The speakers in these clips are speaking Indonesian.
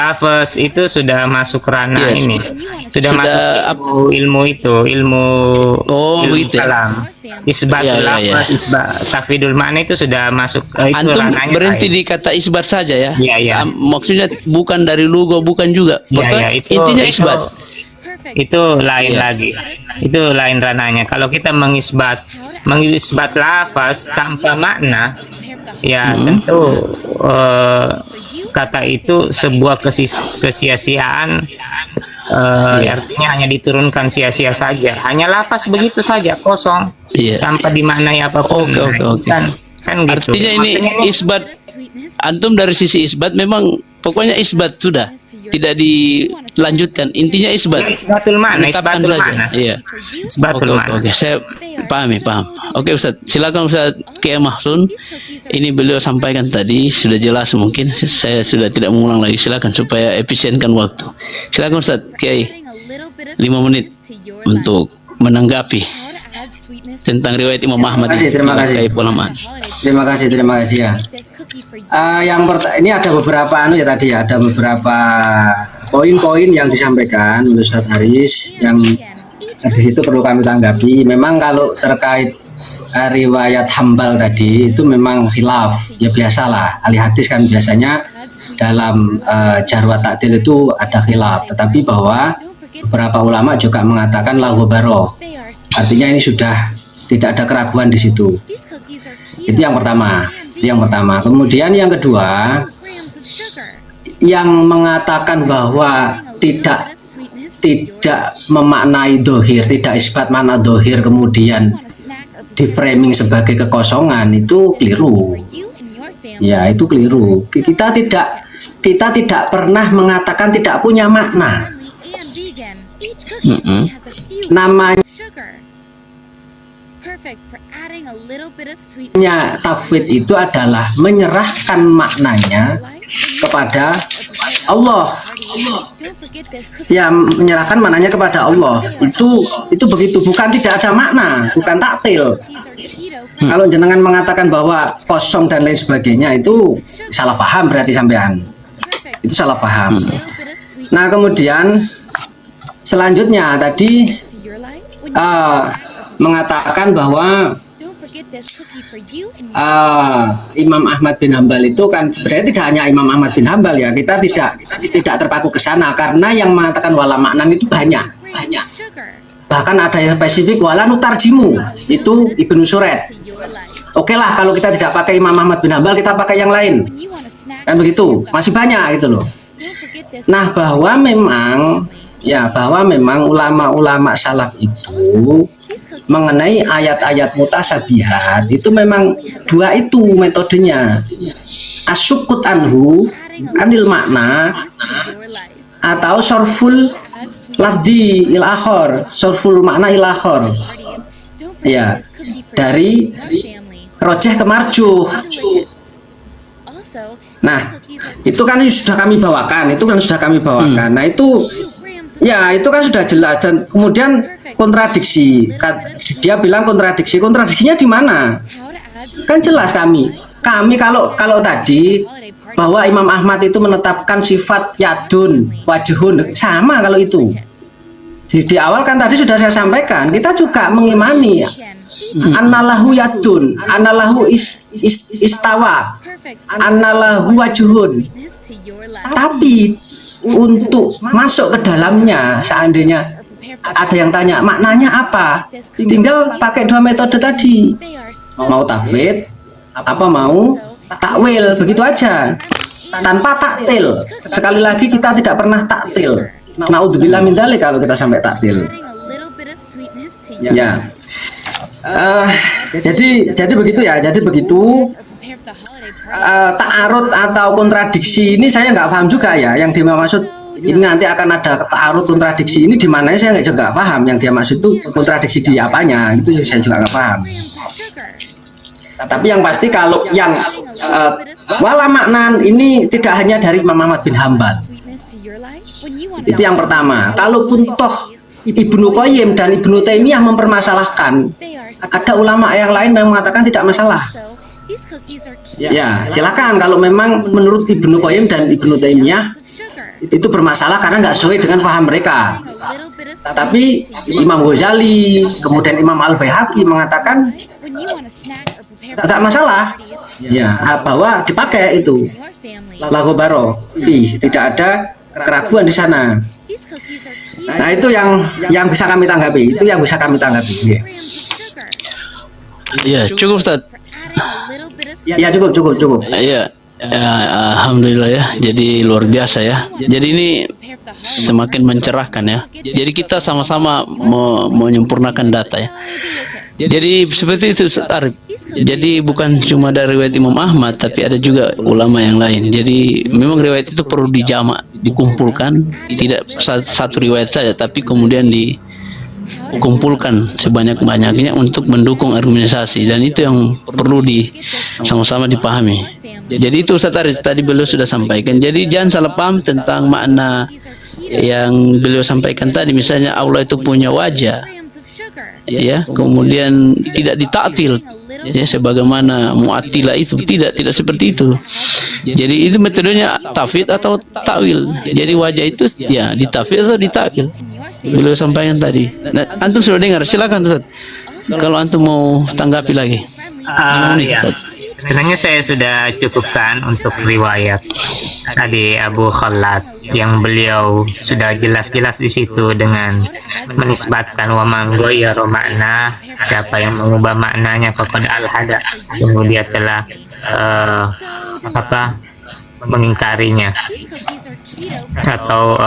lafaz itu sudah masuk ranah Yes. ini, sudah Sudah masuk ilmu itu, ilmu begitu ya? kalam. Isbat Ya, ya, lafaz, ya. isbat tafidul makna itu sudah masuk itu Antum ranahnya berhenti lain. di kata isbat saja ya? Iya, iya. Maksudnya bukan dari lugo, bukan juga. Iya, Maka iya, itu intinya itu isbat. itu lain Iya. lagi, itu lain ranahnya. Kalau kita mengisbat lafaz tanpa makna, ya tentu kata itu sebuah kesia-siaan, artinya hanya diturunkan sia-sia saja, hanya lafaz begitu saja kosong, Iya. tanpa dimaknai apapun. Oke. Kan gitu. Artinya ini Maksudnya ini isbat. Antum dari sisi isbat memang pokoknya isbat sudah tidak dilanjutkan. Intinya isbat. isbatul makna, Menetapkan isbatul saja. makna, Iya. isbatul makna. Oke. Saya paham. Oke Ustaz, silakan Ustaz Kiai Mahsun. Ini beliau sampaikan tadi sudah jelas, mungkin saya sudah tidak mengulang lagi. Silakan supaya efisienkan waktu. Silakan Ustaz Kiai, 5 menit untuk menanggapi tentang riwayat Imam Ahmad. Terima kasih. Terima kasih ya. Ini ada beberapa ya tadi ya, ada beberapa poin-poin yang disampaikan oleh Ustaz Haris yang di situ perlu kami tanggapi. Memang kalau terkait riwayat Hambal tadi itu memang khilaf, ya biasalah, ahli hadis kan biasanya dalam jarh wa ta'dil itu ada khilaf, tetapi bahwa beberapa ulama juga mengatakan la ghabaroh, artinya ini sudah tidak ada keraguan di situ. Itu yang pertama. Kemudian yang kedua, yang mengatakan bahwa tidak memaknai dohir, tidak isbat mana dohir, kemudian di framing sebagai kekosongan, itu keliru. Ya, itu keliru. Kita tidak pernah mengatakan tidak punya makna. Namanya tafwid itu adalah menyerahkan maknanya kepada Allah. Ya, menyerahkan maknanya kepada Allah. Itu begitu, bukan tidak ada makna, bukan taktil. Kalau jenengan mengatakan bahwa kosong dan lain sebagainya, itu salah paham berarti sampean. Itu salah paham. Nah, kemudian selanjutnya tadi mengatakan bahwa Imam Ahmad bin Hambal itu kan sebenarnya tidak hanya Imam Ahmad bin Hambal ya, kita tidak terpaku ke sana karena yang mengatakan wala maknan itu banyak. Bahkan ada yang spesifik wala nutarjimu, itu Ibnu Suret. Oke lah, kalau kita tidak pakai Imam Ahmad bin Hambal, kita pakai yang lain, kan begitu, masih banyak gitu loh. Nah, bahwa memang ulama-ulama salaf itu mengenai ayat-ayat mutasyabihat itu memang dua itu metodenya, asyukut anhu anil makna atau sorful lafdi il akhor, sorful makna il akhor, ya, dari rojeh ke marjuh. Nah, itu kan sudah kami bawakan, Nah, itu kan sudah jelas. Dan kemudian kontradiksi, dia bilang kontradiksinya di mana? Kan jelas kami kalau tadi bahwa Imam Ahmad itu menetapkan sifat yadun, wajhun, sama kalau itu. Di awal kan tadi sudah saya sampaikan, kita juga mengimani anallahu yadun, anallahu istawa, anallahu wajhun. Tapi untuk masuk ke dalamnya, seandainya ada yang tanya maknanya apa, tinggal pakai dua metode tadi, mau tafwid apa mau takwil, begitu aja, tanpa taktil. Sekali lagi, kita tidak pernah taktil. Naudzubillah min dzalik kalau kita sampai taktil. Ya, jadi begitu ya. Jadi begitu. Ta'arud atau kontradiksi ini saya nggak paham juga ya. Yang dia maksud ini nanti akan ada ta'arud kontradiksi ini di mana, saya juga nggak paham. Yang dia maksud itu kontradiksi di apanya, itu saya juga nggak paham. Tapi yang pasti kalau yang wala maknan ini tidak hanya dari Imam Ahmad bin Hambal. Itu yang pertama. Kalaupun toh Ibnu Qayyim dan Ibnu Taimiyah mempermasalahkan, ada ulama yang lain yang mengatakan tidak masalah. Ya, silakan kalau memang menurut Ibnu Qayyim dan Ibnu Taimiyah itu bermasalah karena nggak sesuai dengan paham mereka. Tapi Imam Ghazali, kemudian Imam Al-Baihaqi mengatakan nggak masalah, ya bahwa dipakai itu lagu baro, tidak ada keraguan di sana. Nah itu yang bisa kami tanggapi, itu yang bisa kami tanggapi. Ya, cukup Ustaz. Ya cukup. Ya, alhamdulillah ya. Jadi luar biasa ya. Jadi ini semakin mencerahkan ya. Jadi kita sama-sama menyempurnakan data ya. Jadi seperti itu Ustaz Arif. Jadi bukan cuma dari riwayat Imam Ahmad, tapi ada juga ulama yang lain. Jadi memang riwayat itu perlu dijamak, dikumpulkan, tidak satu riwayat saja, tapi kemudian dikumpulkan sebanyak-banyaknya untuk mendukung argumentasi, dan itu yang perlu sama-sama dipahami. Jadi itu Ustaz Arif tadi beliau sudah sampaikan. Jadi jangan salah paham tentang makna yang beliau sampaikan tadi. Misalnya Allah itu punya wajah, ya, kemudian tidak ditaktil, ya, sebagaimana Mu'attilah itu tidak seperti itu. Jadi itu metodenya tafwid atau takwil. Jadi wajah itu ya ditafwid atau ditakwil. Beliau sampaikan tadi. Nah, antum sudah dengar, silakan Ustaz. Kalau antum mau tanggapi lagi. Ya. Sebenarnya saya sudah cukupkan untuk riwayat tadi Abu Khalad yang beliau sudah jelas-jelas di situ dengan menisbatkan wa man ghayyara makna, siapa yang mengubah maknanya faqad al-hada, sungguh dia telah mengingkarinya atau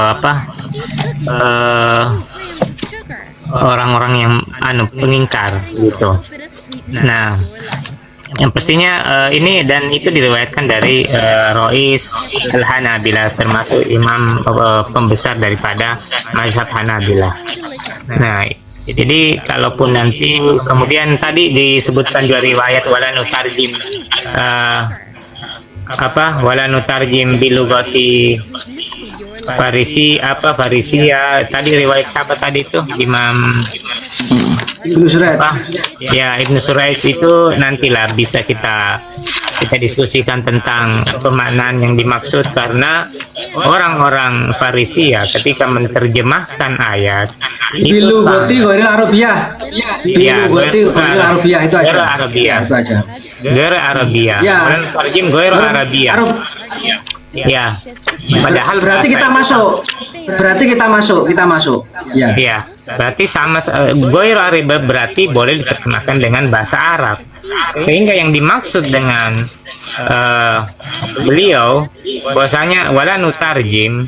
orang-orang yang pengingkar gitu. Nah, yang pastinya ini dan itu diriwayatkan dari Rois Al-Hanabilah, termasuk imam pembesar daripada mazhab Hanabilah. Nah, jadi kalaupun nanti kemudian tadi disebutkan juga riwayat wala nutarjim wala nutarjim bilugati Farisia tadi riwayat apa tadi itu Imam Ibnu Suraid. Ya, Ibnu Suraid itu nantilah bisa kita diskusikan tentang pemaknaan yang dimaksud, karena orang-orang Farisia ketika menerjemahkan ayat Bilu goti goril Arabiyah. Bilu goti goril Arabiyah itu aja. Itu aja. Gera Arabia. Ya. Tarjim Gera Arabia. Ya. Padahal berarti kita masuk. Ya. Iya, berarti sama Ghair Arabia berarti boleh diterjemahkan dengan bahasa Arab. Sehingga yang dimaksud dengan beliau bahwasanya wala nutarjim,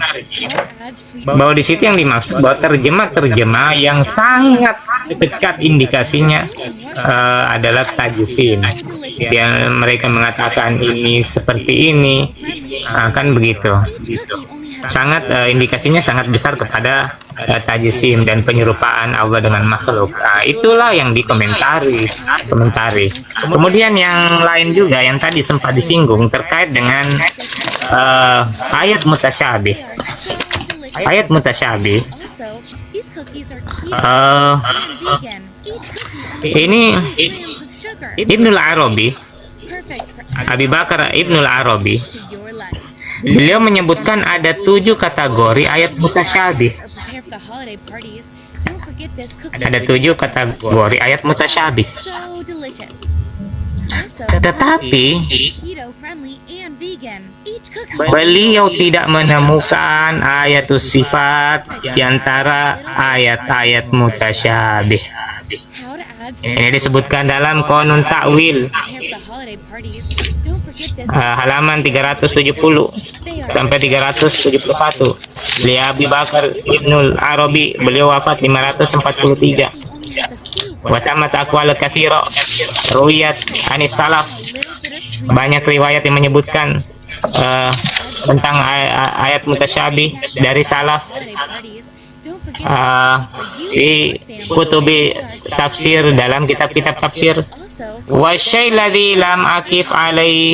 bahwa di situ yang dimaksud bahwa terjemah yang sangat dekat indikasinya adalah tajsim. Yang mereka mengatakan ini seperti ini, kan begitu. Sangat indikasinya sangat besar kepada tajsim dan penyerupaan Allah dengan makhluk. Nah, itulah yang dikomentari. Kemudian yang lain juga yang tadi sempat disinggung terkait dengan ayat mutasyabih. Ayat mutasyabih. Ini Ibnul Arabi, Abi Bakar Ibnul Arabi, beliau menyebutkan ada 7 kategori ayat mutasyabih. Ada 7 kategori ayat mutasyabih. Tetapi beliau tidak menemukan ayat sifat di antara ayat-ayat mutasyabih. Ini disebutkan dalam Qanun Ta'wil halaman 370 sampai 371. Beliau Abi Bakar Ibnul Arabi, beliau wafat 543. Wasamat aqwal katsira ruwiyat anis salaf. Banyak riwayat yang menyebutkan tentang ayat mutasyabih dari salaf. Di kutubi tafsir, dalam kitab-kitab tafsir, wasyailadzi lam akif alai,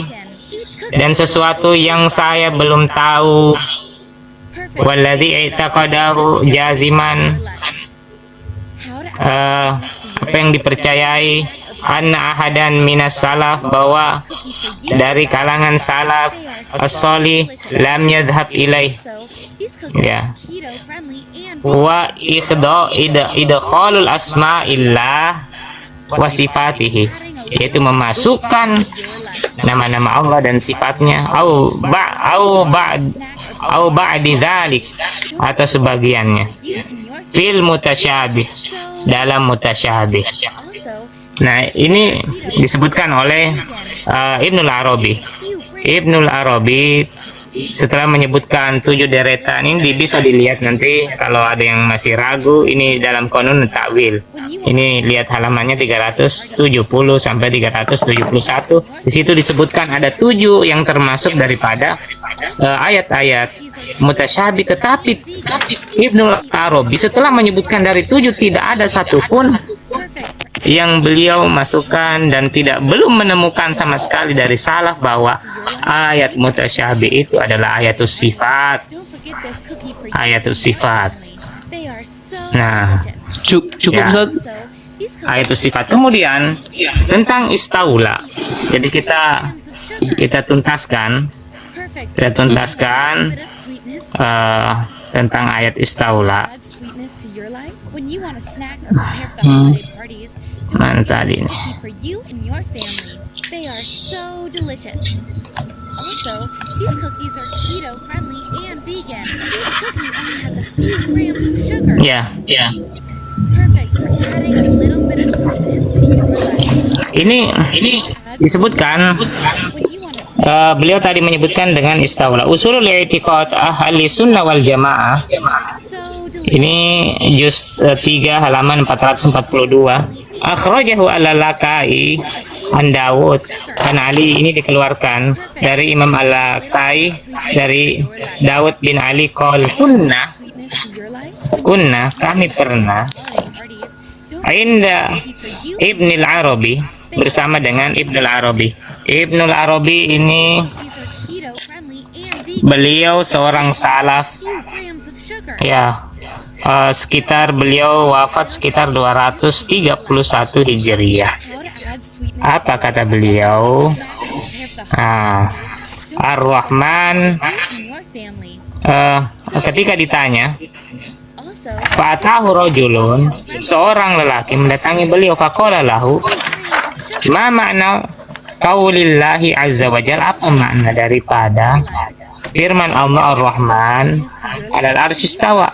dan sesuatu yang saya belum tahu, walladzi i'taqadahu jaziman, apa yang dipercayai anna ahadan minas salaf, bahwa dari kalangan salaf as-salih lam yadhhab ilaih, ya, wa idkhalul asma'illah wa sifatihi, yaitu memasukkan nama-nama Allah dan sifatnya, au ba'di dzalik, atau sebagiannya, fil mutasyabih, dalam mutasyabih. Nah, ini disebutkan oleh Ibnul Arabi setelah menyebutkan 7 deretan ini. Bisa dilihat nanti kalau ada yang masih ragu, ini dalam Qanun Ta'wil. Ini lihat halamannya 370 sampai 371. Di situ disebutkan ada 7 yang termasuk daripada ayat-ayat mutasyabih. Tetapi Ibnul Arabi setelah menyebutkan dari 7, tidak ada satupun yang beliau masukkan, dan belum menemukan sama sekali dari salaf bahwa ayat mutasyabih itu adalah ayatus sifat. Nah, Cukup ya, Ustaz. ayatus sifat. Kemudian tentang istaula, jadi kita tuntaskan tentang ayat istaula. Mana tadi nih? Ya. Ini disebutkan, beliau tadi menyebutkan dengan istaula. Usulul i'tiqad ahli sunnah wal jamaah. Ini juz 3 halaman 442. Akhrajahu al-Lakai an Dawud an Ali, ini dikeluarkan dari Imam al-Lakai dari Dawud bin Ali qol kunna kami pernah inda Ibnul Arabi, bersama dengan Ibnul Arabi. Ibnul Arabi ini beliau seorang salaf, ya, sekitar beliau wafat sekitar 231 Hijriyah. Apa kata beliau? Ar-Rahman, ketika ditanya, fa'atahu rajulun, seorang lelaki mendatangi beliau, faqala lahu, ma makna qaulillahi azza wa jalla, apa makna daripada firman Allah Ar-Rahman alal arsy istawa?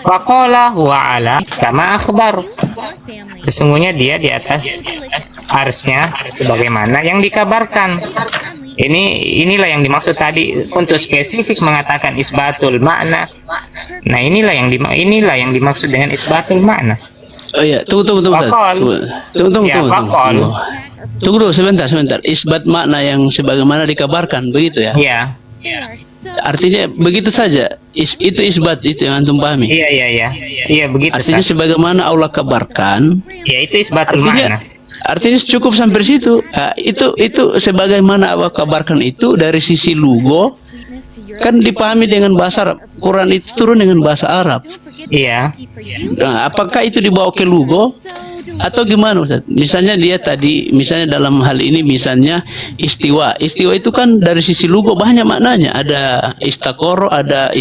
Faqala huwa ala kama akhbar, sesungguhnya dia di atas arsy-nya sebagaimana yang dikabarkan. Inilah yang dimaksud tadi untuk spesifik mengatakan isbatul makna. Nah, inilah yang dimaksud dengan isbatul makna. Oh ya, tunggu Ustaz. Tunggu. Tunggu dulu sebentar. Isbat makna yang sebagaimana dikabarkan, begitu ya? Iya. Artinya begitu saja. Itu isbat, itu yang antum pahami. Iya, begitu. Artinya sebagaimana Allah kabarkan. Ya, itu isbatul makna. Artinya cukup sampai situ. Itu sebagaimana Allah kabarkan itu dari sisi lugo kan dipahami dengan bahasa Arab. Quran itu turun dengan bahasa Arab. Iya. Nah, apakah itu dibawa ke lugo atau gimana Ustaz? Misalnya dia tadi, misalnya dalam hal ini misalnya istiwa itu kan dari sisi lugo banyak maknanya. Ada istaqoro, ada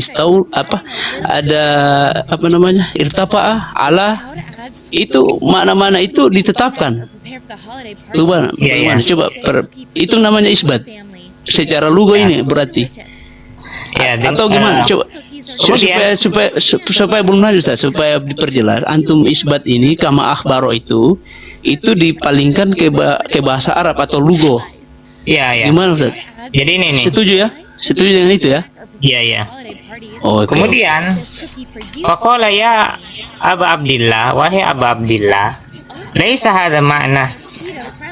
irtafa'ah, ala. Itu makna-makna itu ditetapkan. Bagaimana? Coba itu namanya isbat secara lugo ini berarti. Ya, atau gimana? Coba supaya belum lanjut Ustaz, supaya diperjelas. Antum isbat ini kama akhbaro itu dipalingkan ke bahasa Arab atau lugo. Iya. Gimana Ustaz? Jadi ini nih. Setuju ya? Setuju dengan itu ya? Iya. Oh, okay. Kemudian faqala ya Aba Abdillah, wahai Aba Abdillah, laisa hadza makna.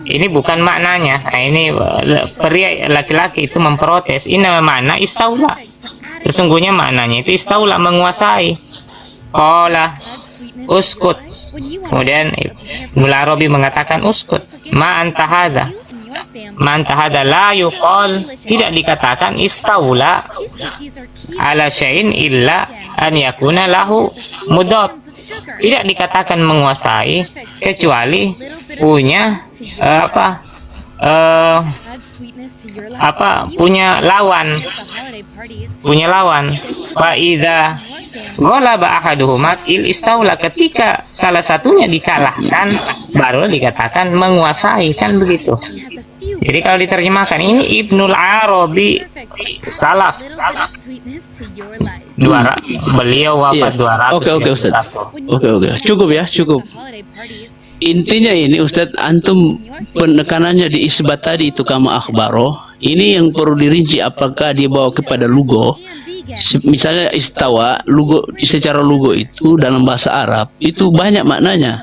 Ini bukan maknanya. Nah, ini pria laki-laki itu memprotes. Ini makna istaula. Sesungguhnya maknanya itu istaula, menguasai. Qala uskut. Kemudian Ibnul Arabi mengatakan uskut. Ma anta hadza. Ma anta hadza la yuqal, tidak dikatakan istaula ala syai'in illa an yakuna lahu mudad. Tidak dikatakan menguasai kecuali punya punya lawan, fa idza ghalaba ahaduhuma istaula, ketika salah satunya dikalahkan baru dikatakan menguasai, kan begitu. Jadi kalau diterjemahkan, ini Ibnul Arabi salaf, beliau wafat 200. Oke Ustaz. Oke. Cukup ya, cukup. Intinya ini Ustadz, antum penekanannya di isbat tadi itu kama akhbaro. Ini yang perlu dirinci, apakah dia bawa kepada lugo. Misalnya istawa, lugo secara lugo itu dalam bahasa Arab itu banyak maknanya.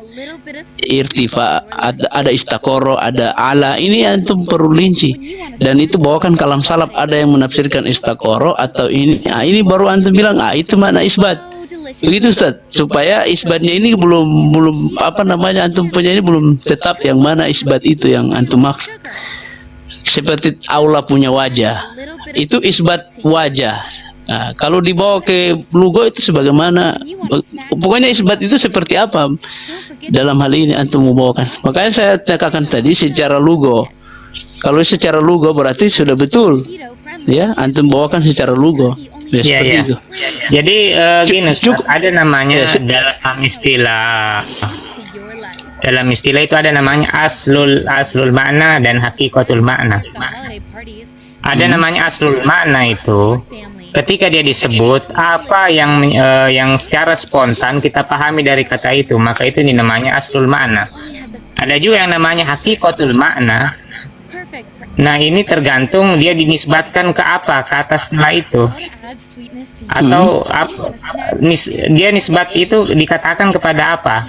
Irtifa, ada istakoro, ada ala. Ini antum perlu rinci. Dan itu bawakan kalam salaf, ada yang menafsirkan istakoro atau ini. Ini baru antum bilang, itu makna isbat. Begitu Ustaz, supaya isbatnya ini belum antum punya ini belum tetap yang mana isbat itu yang antum maksud. Seperti Allah punya wajah, itu isbat wajah. Nah, kalau dibawa ke lugo itu sebagaimana, pokoknya isbat itu seperti apa dalam hal ini antum mau bawakan. Makanya saya katakan tadi secara lugo. Kalau secara lugo berarti sudah betul, ya antum bawakan secara lugo. Ya, itu. Jadi gini, ada namanya dalam istilah itu ada namanya aslul makna dan hakikatul makna. Ada namanya aslul makna itu ketika dia disebut apa yang secara spontan kita pahami dari kata itu, maka itu namanya aslul makna. Ada juga yang namanya hakikatul makna. Nah, ini tergantung dia dinisbatkan ke apa, kata setelah itu, atau dia nisbat itu dikatakan kepada apa.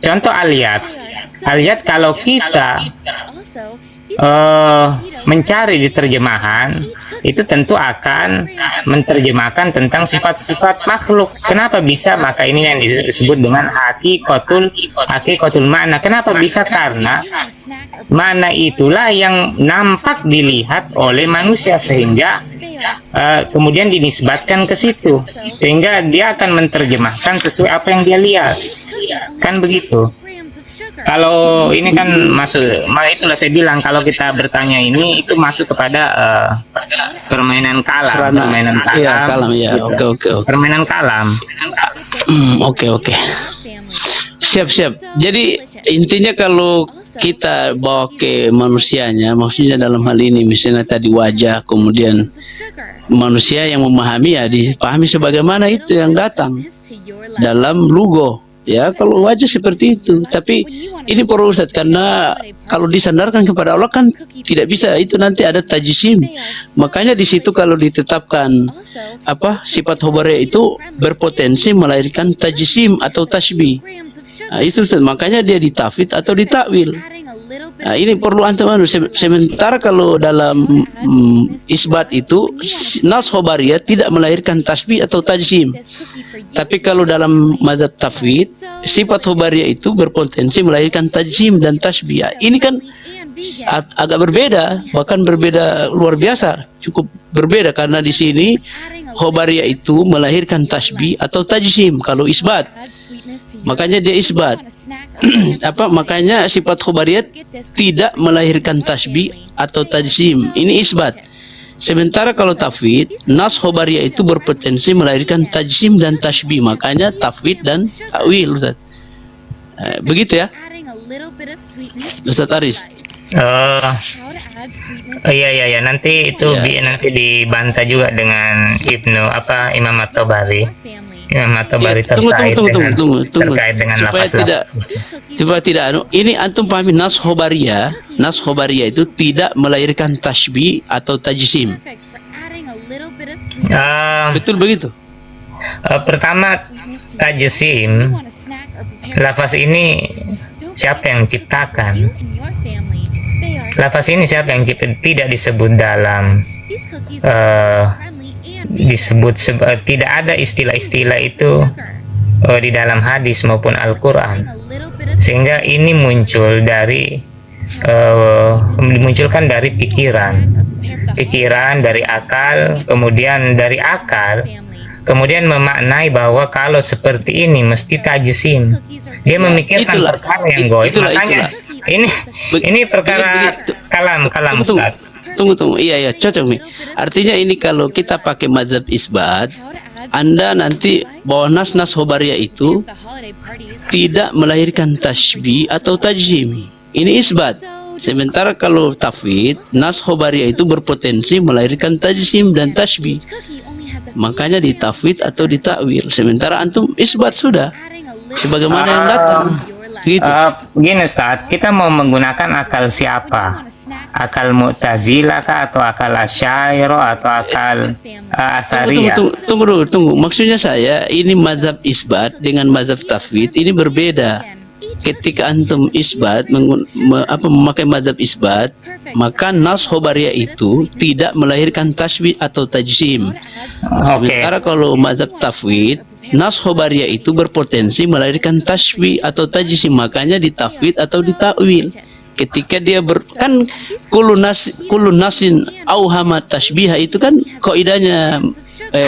Contoh aliyat kalau kita mencari di terjemahan itu tentu akan menerjemahkan tentang sifat-sifat makhluk. Kenapa bisa? Maka ini yang disebut dengan hakikatul makna. Kenapa bisa? Karena makna itulah yang nampak dilihat oleh manusia, sehingga kemudian dinisbatkan ke situ, sehingga dia akan menerjemahkan sesuai apa yang dia lihat, kan begitu. Kalau ini kan masuk, itulah saya bilang kalau kita bertanya ini itu masuk kepada permainan kalam, Iya. Gitu. Oke. Permainan kalam. Oke. Siap. Jadi intinya kalau kita bawa ke manusianya, maksudnya dalam hal ini misalnya tadi wajah, kemudian manusia yang memahami ya dipahami sebagaimana itu yang datang dalam lugo. Ya, kalau wajah seperti itu. Tapi ini perlu Ustaz, karena kalau disandarkan kepada Allah kan tidak bisa, itu nanti ada tajsim. Makanya di situ kalau ditetapkan sifat khobariyah itu berpotensi melahirkan tajsim atau tasbih. Nah, itu Ustaz, makanya dia ditafid atau ditakwil. Nah, ini perlu antum sementara kalau dalam isbat itu nas khobariyah tidak melahirkan tasbih atau tajsim. Tapi kalau dalam mazhab tafwid, sifat khobariyah itu berpotensi melahirkan tajsim dan tasbih. Ini kan agak berbeda, bahkan berbeda luar biasa, cukup berbeda, karena di sini khobariyah itu melahirkan tasbih atau tajsim kalau isbat. Makanya dia isbat. Makanya sifat khobariyah tidak melahirkan tasbih atau tajsim. Ini isbat. Sementara kalau tafwid, nas khobariyah itu berpotensi melahirkan tajsim dan tasbih. Makanya tafwid dan takwil, Ustaz. Begitu ya, Ustaz Aris. Iya, nanti itu nanti dibantah juga dengan Imam At-Tabari. Imam At-Tabari terkait dengan lafaz. Tidak, ini antum pahami nas khobariyah itu tidak melahirkan tasbih atau tajsim. Betul begitu. Pertama, tajsim, lafaz ini siapa yang ciptakan? Lafaz ini siapa yang cipta? Tidak disebut dalam tidak ada istilah-istilah itu di dalam hadis maupun Al-Quran, sehingga ini dimunculkan dari pikiran dari akal, kemudian dari akal kemudian memaknai bahwa kalau seperti ini mesti tajsim. Dia memikirkan perkara yang goib, ini perkara kalam Ustaz. Tunggu. Iya, cocok nih. Artinya ini kalau kita pakai mazhab isbat, Anda nanti bahwa nas-nas khobariyah itu tidak melahirkan tashbih atau tajzim. Ini isbat. Sementara kalau tafwid, nas khobariyah itu berpotensi melahirkan tajzim dan tashbih. Makanya ditafwid atau ditakwil. Sementara antum isbat sudah sebagaimana yang datang. Gitu. Begini Ustaz, kita mau menggunakan akal siapa? Akal Mu'tazilah kah, atau akal Asy'ariyah, atau akal Asariyah? Tunggu. Maksudnya saya, ini mazhab isbat dengan mazhab tafwid ini berbeda. Ketika antum isbat memakai mazhab isbat, maka nas khobariyah itu tidak melahirkan tashbih atau tajzim. Sementara kalau mazhab tafwid, nas khobariyah itu berpotensi melahirkan tashbih atau tajzim, makanya ditafwid atau ditakwil. Ketika dia kan kullu nasin auhama tashbiha, itu kan kaidahnya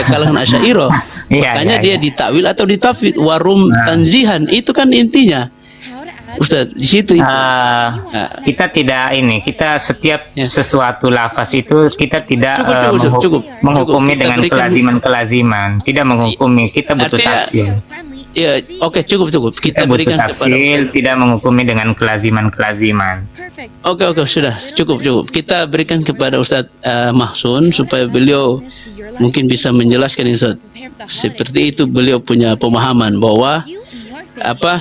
kalangan Asy'ariyah. Makanya dia ditakwil atau ditafwid, warum tanzihan, itu kan intinya. Ustaz, di situ itu. Kita tidak kita setiap sesuatu lafaz itu kita tidak menghukumi dengan kelaziman, tidak menghukumi, kita butuh tafsir. Ya, oke, cukup. Kita berikan tafsir, tidak menghukumi dengan kelaziman. Oke, sudah cukup. Kita berikan kepada Ustadz Mahsun supaya beliau mungkin bisa menjelaskan, Ustaz. Seperti itu beliau punya pemahaman bahwa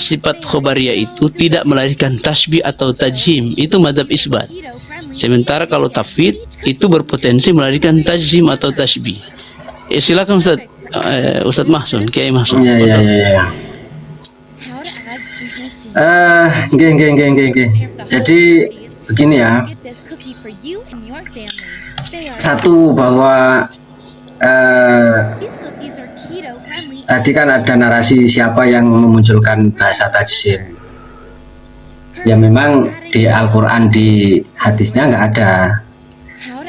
sifat khobariyah itu tidak melahirkan tashbih atau tajzim, itu madzhab isbat. Sementara kalau tafwid itu berpotensi melahirkan tajzim atau tashbih. Silakan Ustaz Mahsun, Kiai Mahsun. Iya. Jadi begini ya. Satu, bahwa tadi kan ada narasi siapa yang memunculkan bahasa tajzim. Ya memang di Al-Quran, di hadisnya nggak ada.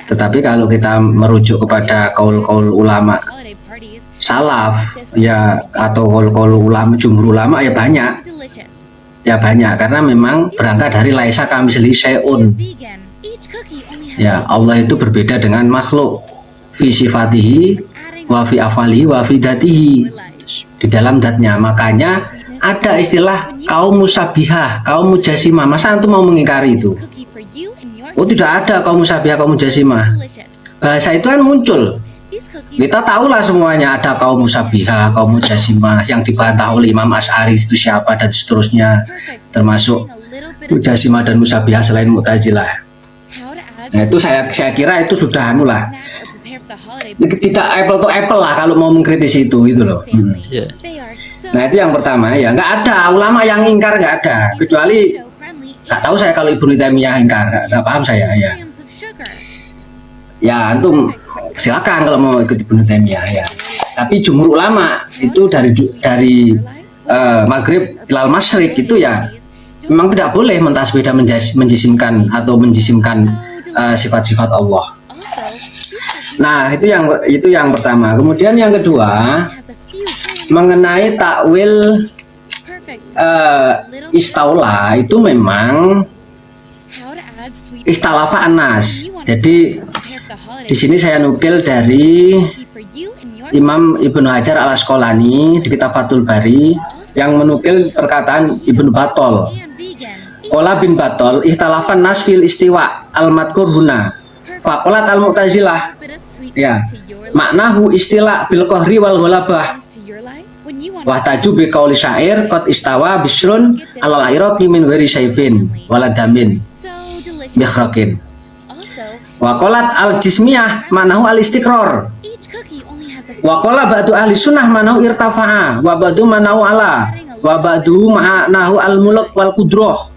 Tetapi kalau kita merujuk kepada kaul-kaul ulama salaf, ya, atau kaul-kaul ulama, jumhur ulama, ya banyak, karena memang berangkat dari laisa kamitslihi syai'un. Ya, Allah itu berbeda dengan makhluk fi sifatihi wa fi afalihi wa fi dzatihi, di dalam datnya. Makanya ada istilah kaum musabihah, kaum mujasimah. Masa antum mau mengingkari itu? Oh, tidak ada kaum musabihah, kaum mujasimah. Bahasa itu kan muncul. Kita tahulah semuanya ada kaum musabihah, kaum mujasimah, yang dibantah oleh Imam Asy'ari itu siapa dan seterusnya, termasuk mujasimah dan musabihah selain Mu'tazilah. Nah, itu saya kira itu sudah tidak apple to apple lah kalau mau mengkritisi itu gitu loh. Nah, itu yang pertama ya. Nggak ada ulama yang ingkar, nggak ada, kecuali nggak tahu saya kalau Ibnu Taimiyah ingkar, nggak paham saya ya. Ya, antum silakan kalau mau ikut Ibnu Taimiyah ya. Tapi jumhur ulama itu dari Maghrib ilal Masyriq itu ya memang tidak boleh mentasbih dan menjisimkan sifat-sifat Allah. Nah, itu yang pertama. Kemudian yang kedua, mengenai takwil istaula, itu memang ikhtalafa anas. Jadi di sini saya nukil dari Imam Ibnu Hajar al-Asqalani di kitab Fathul Bari yang menukil perkataan Ibnu Battol. Qala bin Battol, ikhtalafan nas fil istiwa al-madkur huna. Faqalat al-Mu'tazilah, ya, maknahu istilah bil qahri wal ghalabah. Wa taju bi qauli syair qad istawa bisrun alal iraqi min ghairi sayfin waladamin bikhraqin. Wa qalat al-jismiyah maknahu al-istiqrar. Wa qala ba'du ahli sunnah maknahu irtafa'a wa ba'du maknahu ala wa ba'du maknahu al-mulk wal qudrah.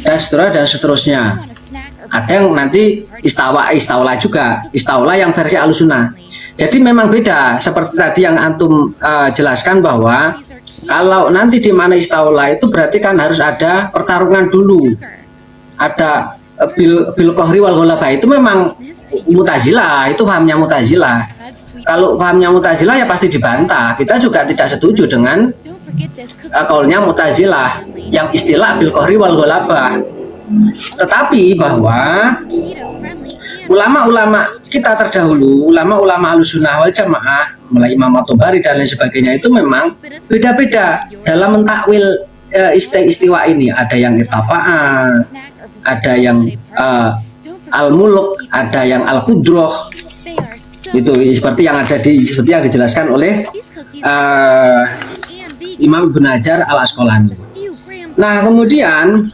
Dan seterusnya. Ada yang nanti istaula juga, istaula yang versi Ahlussunnah. Jadi memang beda, seperti tadi yang antum jelaskan bahwa kalau nanti di mana istaula itu berarti kan harus ada pertarungan dulu. Ada bil qahri wal ghalabah, itu memang Mu'tazilah, itu pahamnya Mu'tazilah. kalau pahamnya Mu'tazilah ya pasti dibantah. Kita juga tidak setuju dengan kaulnya Mu'tazilah yang istilah bil qahri wal ghalabah. Tetapi bahwa ulama-ulama kita terdahulu, ulama-ulama Ahlussunnah wal Jamaah, mulai Imam At-Tabari dan lain sebagainya, itu memang beda-beda dalam mentakwil istiwa ini. Ada yang irtafa'ah, ada yang al-muluk, ada yang al-qudroh. Itu seperti yang dijelaskan oleh Imam Ibnu Hajar Al-Asqalani. Nah, kemudian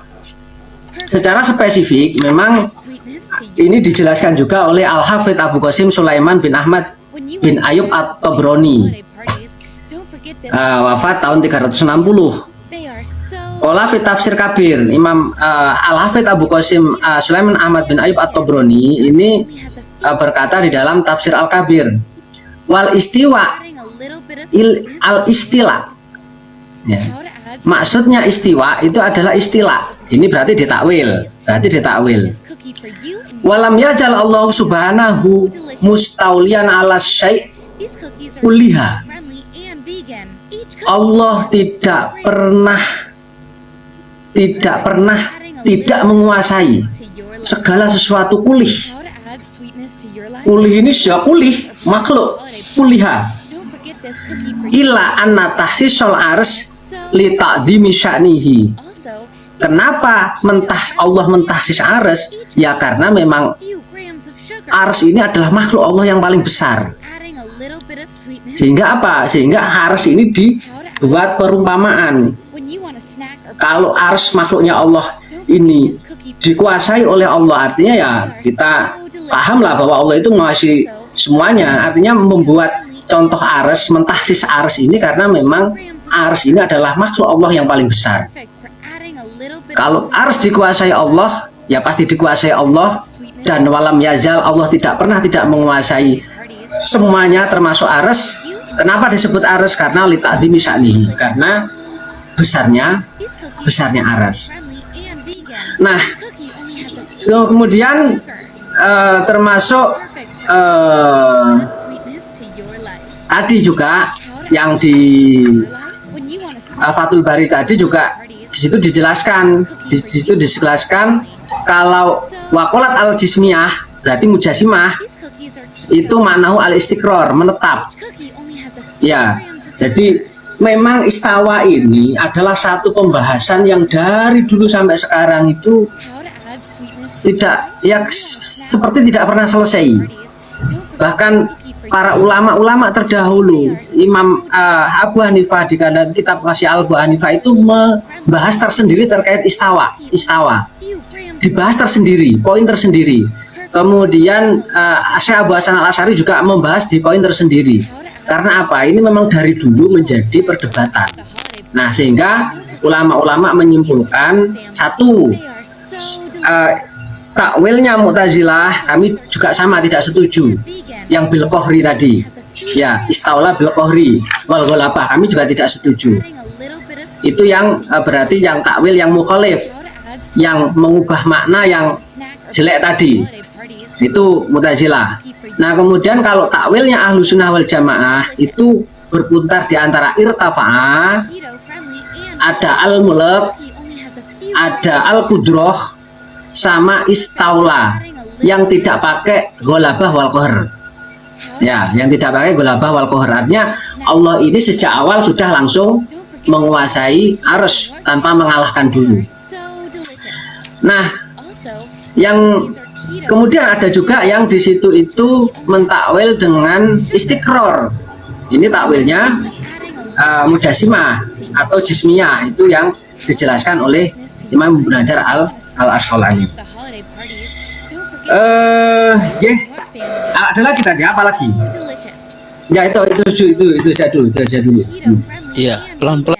secara spesifik memang ini dijelaskan juga oleh Al-Hafidz Abu Qasim Sulaiman bin Ahmad bin Ayub At-Tabrani, wafat tahun 360. Qala fi tafsir kabir, Imam Al-Hafidz Abu Qasim Sulaiman Ahmad bin Ayub At-Tabrani ini berkata di dalam tafsir Al-Kabir, wal istiwa al-istila, ya. Maksudnya istiwa itu adalah istilah. Ini berarti ditakwil. Walam yajal Allah subhanahu mustaulian ala syai' kulliha. Allah tidak pernah menguasai segala sesuatu kulih. Kulih ini siapa kulih? Makhluk. Kulliha. Illa anna tahsisal ars li ta'dhimi sya'nihi. Kenapa Allah mentahsis ars? Ya karena memang ars ini adalah makhluk Allah yang paling besar. Sehingga apa? Sehingga ars ini dibuat perumpamaan. Kalau ars makhluknya Allah ini dikuasai oleh Allah, artinya ya kita pahamlah bahwa Allah itu menguasai semuanya. Artinya membuat contoh ars, mentahsis ars ini karena memang ars ini adalah makhluk Allah yang paling besar. Kalau ars dikuasai Allah, ya pasti dikuasai Allah. Dan walam yazal, Allah tidak pernah tidak menguasai semuanya termasuk ars. Kenapa disebut ars? Karena li ta'dhimi sya'nihi, karena besarnya ars. Nah, kemudian termasuk tadi juga yang di Fathul Bari tadi juga di situ dijelaskan kalau waqalat al jismiyah berarti mujassimah itu maknahu al istiqrar, menetap. Ya, jadi memang istawa ini adalah satu pembahasan yang dari dulu sampai sekarang itu seperti tidak pernah selesai. Bahkan para ulama-ulama terdahulu, Imam Abu Hanifah di kitab Wasyi Abu Hanifah itu membahas tersendiri terkait istawa, dibahas tersendiri, poin tersendiri. Kemudian Syekh Abu Hasan Al-Asy'ari juga membahas di poin tersendiri. Karena apa? Ini memang dari dulu menjadi perdebatan. Nah, sehingga ulama-ulama menyimpulkan satu, takwilnya Mu'tazilah kami juga sama tidak setuju. Yang bil qahri tadi, ya istaula bil qahri wal ghalabah, kami juga tidak setuju. Itu yang berarti yang takwil yang mukhalif, yang mengubah makna yang jelek tadi, itu Mu'tazilah. Nah, kemudian kalau takwilnya Ahlussunnah wal Jamaah itu berputar di antara irtafa'ah, ada al-mulk, ada al-qudroh, sama istaula yang tidak pakai ghalabah wal qahr. Ya, yang tidak pakai ghalabah wal qahr. Artinya Allah ini sejak awal sudah langsung menguasai arsy tanpa mengalahkan dulu. Nah, yang kemudian ada juga yang di situ itu mentakwil dengan istiqrar. Ini takwilnya mujassimah atau jismiyah, itu yang dijelaskan oleh Imam Ibnu Hajar Al-Asqalani. Ada lagi tadi apa lagi? Ya itu aja dulu. Iya, pelan-pelan.